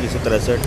363,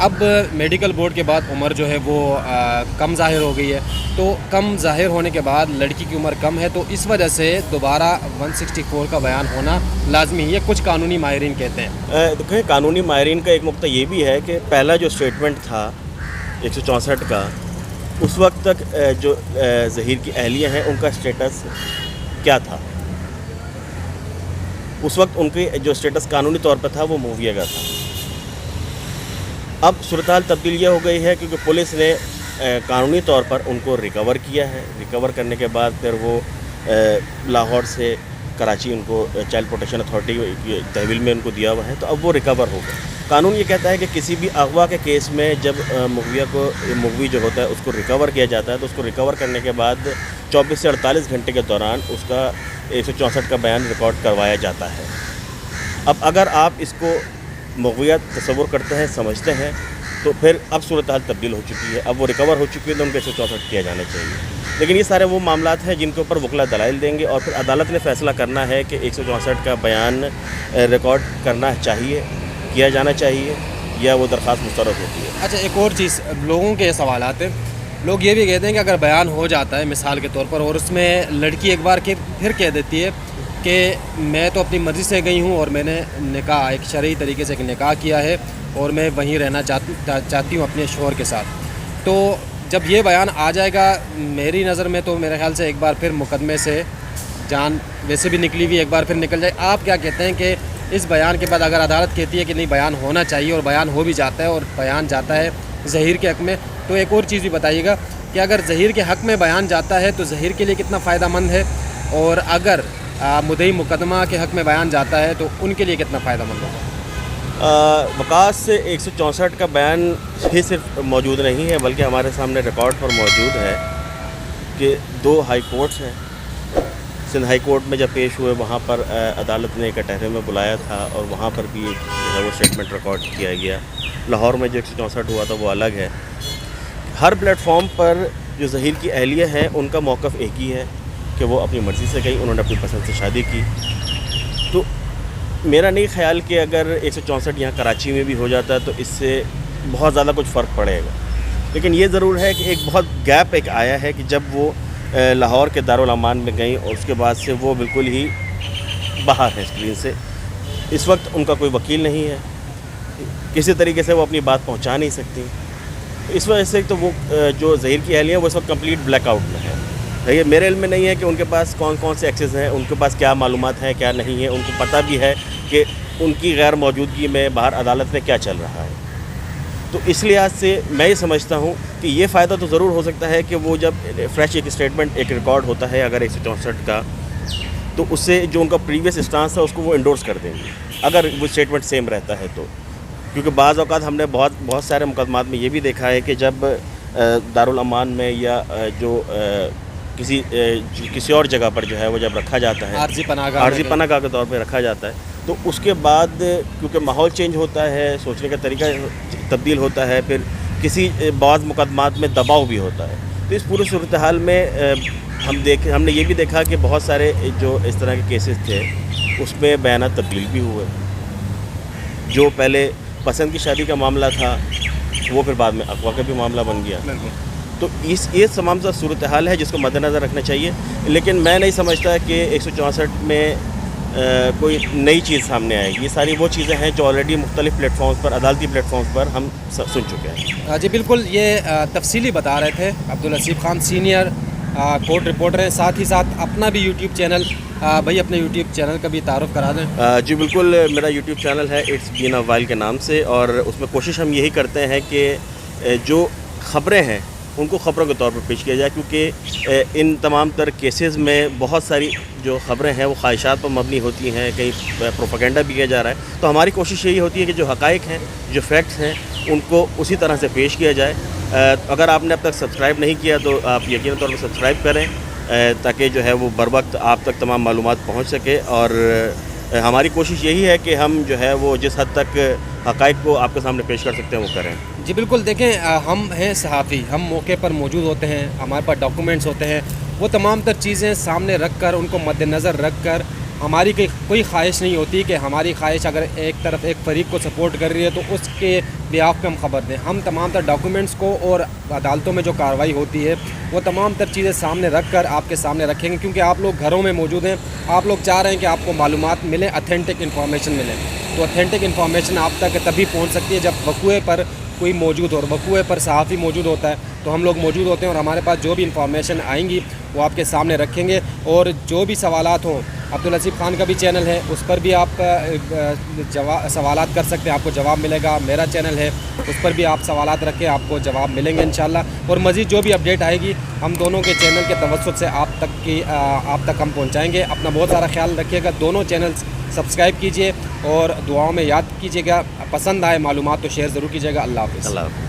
اب medical board کے بعد عمر جو ہے وہ کم ظاہر ہو گئی ہے، تو کم ظاہر ہونے کے بعد لڑکی کی عمر کم ہے، تو اس وجہ سے دوبارہ 164 کا بیان ہونا لازمی ہے، یہ کچھ قانونی ماہرین کہتے ہیں۔ دیکھیں، قانونی ماہرین کا ایک نقطہ یہ بھی ہے کہ پہلا جو اسٹیٹمنٹ تھا 164 کا، اس وقت تک جو ظہیر کی اہلیہ ہیں ان کا اسٹیٹس کیا تھا؟ اس وقت ان کے جو اسٹیٹس قانونی طور پہ تھا وہ موویہ کا تھا۔ اب صورتحال تبدیل یہ ہو گئی ہے کیونکہ پولیس نے قانونی طور پر ان کو ریکور کیا ہے، ریکور کرنے کے بعد پھر وہ لاہور سے کراچی ان کو چائلڈ پروٹیکشن اتھارٹی کی تحویل میں ان کو دیا ہوا ہے، تو اب وہ ریکور ہو گئے۔ قانون یہ کہتا ہے کہ کسی بھی اغوا کے کیس میں جب مغوی جو ہوتا ہے اس کو ریکور کیا جاتا ہے تو اس کو ریکور کرنے کے بعد 24 سے 48 گھنٹے کے دوران اس کا 164 کا بیان ریکارڈ کروایا جاتا ہے۔ اب اگر آپ اس کو مغویت تصور کرتے ہیں، سمجھتے ہیں، تو پھر اب صورتحال تبدیل ہو چکی ہے، اب وہ ریکور ہو چکی ہے تو ان کو 164 کیا جانا چاہیے۔ لیکن یہ سارے وہ معاملات ہیں جن کے اوپر وکلا دلائل دیں گے اور پھر عدالت نے فیصلہ کرنا ہے کہ 164 کا بیان ریکارڈ کرنا چاہیے، کیا جانا چاہیے، یا وہ درخواست مسترد ہوتی ہے۔ اچھا، ایک اور چیز، لوگوں کے سوالات ہیں، لوگ یہ بھی کہتے ہیں کہ اگر بیان ہو جاتا ہے مثال کے طور پر اور اس میں لڑکی ایک بار پھر کہہ دیتی ہے کہ میں تو اپنی مرضی سے گئی ہوں اور میں نے نکاح ایک شرعی طریقے سے ایک نکاح کیا ہے اور میں وہیں رہنا چاہتی ہوں اپنے شوہر کے ساتھ، تو جب یہ بیان آ جائے گا میری نظر میں تو میرے خیال سے ایک بار پھر مقدمے سے جان ویسے بھی نکلی ہوئی ایک بار پھر نکل جائے۔ آپ کیا کہتے ہیں کہ اس بیان کے بعد اگر عدالت کہتی ہے کہ نہیں بیان ہونا چاہیے اور بیان ہو بھی جاتا ہے اور بیان جاتا ہے ظہیر کے حق میں، تو ایک اور چیز بھی بتائیے گا کہ اگر ظہیر کے حق میں بیان جاتا ہے تو ظہیر کے لیے کتنا فائدہ مند ہے، اور اگر مدعی مقدمہ کے حق میں بیان جاتا ہے تو ان کے لیے کتنا فائدہ مند ہوگا؟ وقاص سے 164 کا بیان ہی صرف موجود نہیں ہے بلکہ ہمارے سامنے ریکارڈ پر موجود ہے کہ 2 ہائی کورٹس ہیں۔ سندھ ہائی کورٹ میں جب پیش ہوئے وہاں پر عدالت نے کٹہرے میں بلایا تھا اور وہاں پر بھی جو ہے وہ اسٹیٹمنٹ ریکارڈ کیا گیا۔ لاہور میں جو 164 ہوا تھا وہ الگ ہے۔ ہر پلیٹ فارم پر جو ظہیر کی اہلیہ ہیں ان کا موقف ایک ہی ہے کہ وہ اپنی مرضی سے گئی، انہوں نے اپنی پسند سے شادی کی۔ تو میرا نہیں خیال کہ اگر 164 یہاں کراچی میں بھی ہو جاتا ہے تو اس سے بہت زیادہ کچھ فرق پڑے گا، لیکن یہ ضرور ہے کہ ایک بہت گیپ ایک آیا ہے کہ جب وہ لاہور کے دارالامان میں گئیں اور اس کے بعد سے وہ بالکل ہی باہر ہیں اسکرین سے۔ اس وقت ان کا کوئی وکیل نہیں ہے، کسی طریقے سے وہ اپنی بات پہنچا نہیں سکتی، اس وجہ سے تو وہ جو ظہیر کی اہلیہ ہیں وہ اس وقت کمپلیٹ بلیک آؤٹ میں ہے۔ یہ میرے علم میں نہیں ہے کہ ان کے پاس کون کون سے ایکسیز ہیں، ان کے پاس کیا معلومات ہیں کیا نہیں ہے، ان کو پتہ بھی ہے کہ ان کی غیر موجودگی میں باہر عدالت میں کیا چل رہا ہے۔ تو اس لحاظ سے میں یہ سمجھتا ہوں کہ یہ فائدہ تو ضرور ہو سکتا ہے کہ وہ جب فریش ایک اسٹیٹمنٹ ایک ریکارڈ ہوتا ہے اگر 164 کا، تو اس سے جو ان کا پریویس اسٹانس تھا اس کو وہ انڈورس کر دیں گے اگر وہ اسٹیٹمنٹ سیم رہتا ہے تو، کیونکہ بعض اوقات ہم نے بہت سارے مقدمات میں یہ بھی دیکھا ہے کہ جب دارالامان میں یا جو کسی اور جگہ پر جو ہے وہ جب رکھا جاتا ہے عارضی پناہ گاہ کے طور پہ رکھا جاتا ہے، تو اس کے بعد کیونکہ ماحول چینج ہوتا ہے، سوچنے کا طریقہ تبدیل ہوتا ہے، پھر کسی بعض مقدمات میں دباؤ بھی ہوتا ہے، تو اس پورے صورتحال میں ہم نے یہ بھی دیکھا کہ بہت سارے جو اس طرح کے کیسز تھے اس میں بیانات تبدیل بھی ہوئے، جو پہلے پسند کی شادی کا معاملہ تھا وہ پھر بعد میں اغوا کا بھی معاملہ بن گیا۔ تو یہ تمام سا صورتحال ہے جس کو مد نظر رکھنا چاہیے، لیکن میں نہیں سمجھتا کہ 164 میں کوئی نئی چیز سامنے آئے گی۔ یہ ساری وہ چیزیں ہیں جو آلریڈی مختلف پلیٹ فارمز پر، عدالتی پلیٹ فارمز پر ہم سن چکے ہیں۔ جی بالکل، یہ تفصیلی بتا رہے تھے Abdulhasib Khan, senior court reporter ہیں، ساتھ ہی ساتھ اپنا بھی یوٹیوب چینل، بھائی اپنے یوٹیوب چینل کا بھی تعارف کرا دیں۔ جی بالکل، میرا یوٹیوب چینل ہے اٹس بین اے وائل کے نام سے، اور اس میں کوشش ہم یہی کرتے ہیں کہ جو خبریں ہیں ان کو خبروں کے طور پر پیش کیا جائے، کیونکہ ان تمام تر کیسز میں بہت ساری جو خبریں ہیں وہ خواہشات پر مبنی ہوتی ہیں، کہیں پروپیگنڈا بھی کیا جا رہا ہے، تو ہماری کوشش یہی ہوتی ہے کہ جو حقائق ہیں، جو فیکٹس ہیں، ان کو اسی طرح سے پیش کیا جائے۔ اگر آپ نے اب تک سبسکرائب نہیں کیا تو آپ یقینی طور پر سبسکرائب کریں تاکہ جو ہے وہ بر وقت آپ تک تمام معلومات پہنچ سکے، اور ہماری کوشش یہی ہے کہ ہم جو ہے وہ جس حد تک حقائق کو آپ کے سامنے پیش کر سکتے ہیں وہ کریں۔ جی بالکل، دیکھیں ہم ہیں صحافی، ہم موقع پر موجود ہوتے ہیں، ہمارے پاس ڈاکومنٹس ہوتے ہیں، وہ تمام تر چیزیں سامنے رکھ کر، ان کو مد نظر رکھ کر، ہماری کوئی خواہش نہیں ہوتی کہ ہماری خواہش اگر ایک طرف ایک فریق کو سپورٹ کر رہی ہے تو اس کے بیاف پہ ہم خبر دیں. ہم تمام تر ڈاکومنٹس کو اور عدالتوں میں جو کارروائی ہوتی ہے وہ تمام تر چیزیں سامنے رکھ کر آپ کے سامنے رکھیں گے, کیونکہ آپ لوگ گھروں میں موجود ہیں, آپ لوگ چاہ رہے ہیں کہ آپ کو معلومات ملیں, اتھینٹک انفارمیشن ملے. تو اتھینٹک انفارمیشن آپ تک تبھی پہنچ سکتی ہے جب وقوعے پر کوئی موجود ہو, اور وقوعے پر صحافی موجود ہوتا ہے تو ہم لوگ موجود ہوتے ہیں, اور ہمارے پاس جو بھی انفارمیشن آئیں گی وہ آپ کے سامنے رکھیں گے. اور جو بھی سوالات ہوں, عبدالحسیب خان کا بھی چینل ہے, اس پر بھی آپ سوالات کر سکتے ہیں, آپ کو جواب ملے گا. میرا چینل ہے, اس پر بھی آپ سوالات رکھیں, آپ کو جواب ملیں گے انشاءاللہ. اور مزید جو بھی اپڈیٹ آئے گی ہم دونوں کے چینل کے توسط سے آپ تک ہم پہنچائیں گے. اپنا بہت سارا خیال رکھیے گا. دونوں چینلز سبسکرائب کیجئے اور دعاؤں میں یاد کیجیے گا. پسند آئے معلومات تو شیئر ضرور کیجیے گا. اللہ حافظ. اللہ حافظ.